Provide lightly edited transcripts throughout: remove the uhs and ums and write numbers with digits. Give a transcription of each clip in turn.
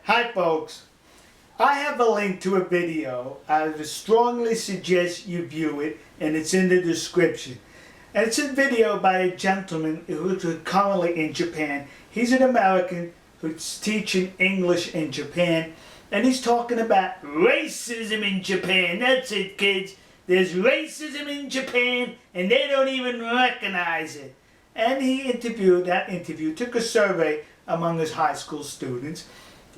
Hi folks, I have a link to a video. I would strongly suggest you view it, and it's in the description. And it's a video by a gentleman who's currently in Japan. He's an American who's teaching English in Japan, and he's talking about racism in Japan. That's it, kids. There's racism in Japan, and they don't even recognize it. And that interview took a survey among his high school students,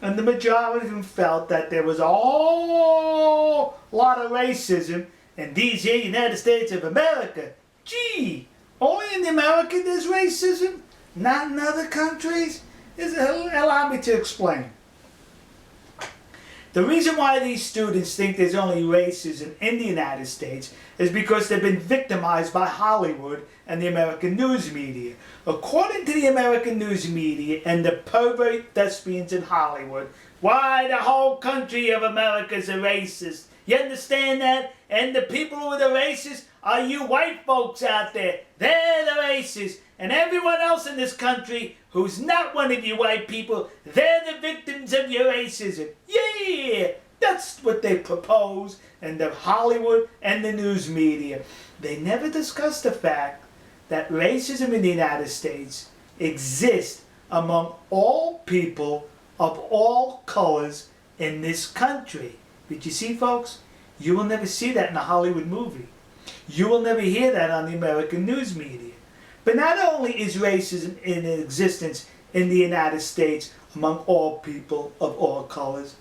and the majority of them felt that there was a whole lot of racism in these here United States of America. Gee, only in America there's racism? Not in other countries? Allow me to explain. The reason why these students think there's only racism in the United States is because they've been victimized by Hollywood and the American news media. According to the American news media and the pervert thespians in Hollywood, why the whole country of America is a racist. You understand that? And the people who are the racists are you white folks out there. They're the racists. And everyone else in this country who's not one of you white people, they're the victims of your racism. Yeah! That's what they propose in the Hollywood and the news media. They never discuss the fact that racism in the United States exists among all people of all colors in this country. But you see, folks, you will never see that in a Hollywood movie. You will never hear that on the American news media. But not only is racism in existence in the United States among all people of all colors,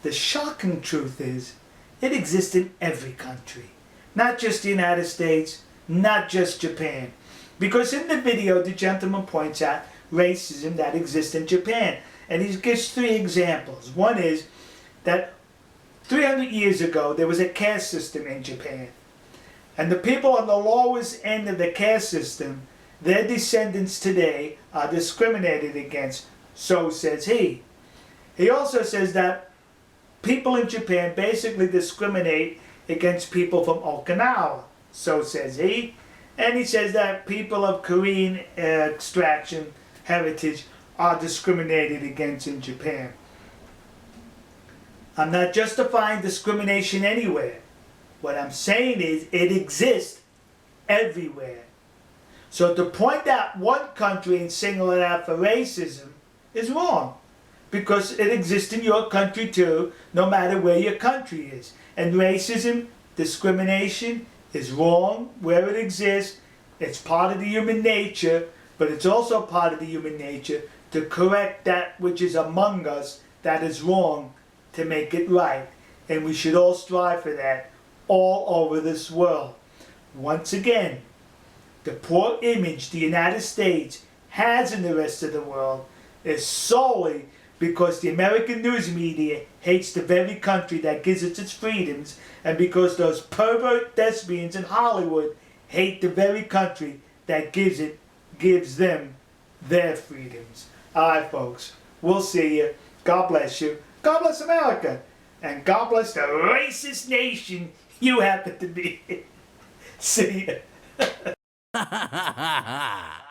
the shocking truth is it exists in every country. Not just the United States, not just Japan. Because in the video, the gentleman points out racism that exists in Japan. And he gives 3 examples. One is that 300 years ago, there was a caste system in Japan. And the people on the lowest end of the caste system, their descendants today are discriminated against, so says he. He also says that people in Japan basically discriminate against people from Okinawa, so says he. And he says that people of Korean extraction, heritage, are discriminated against in Japan. I'm not justifying discrimination anywhere. What I'm saying is it exists everywhere. So to point out one country and single it out for racism is wrong. Because it exists in your country too, no matter where your country is. And racism, discrimination is wrong where it exists. It's part of the human nature, but it's also part of the human nature to correct that which is among us that is wrong to make it right. And we should all strive for that all over this world. Once again, the poor image the United States has in the rest of the world is solely because the American news media hates the very country that gives it its freedoms, and because those pervert thespians in Hollywood hate the very country that gives them their freedoms. Alright folks, we'll see you. God bless you. God bless America. And God bless the racist nation you happen to be. See ya.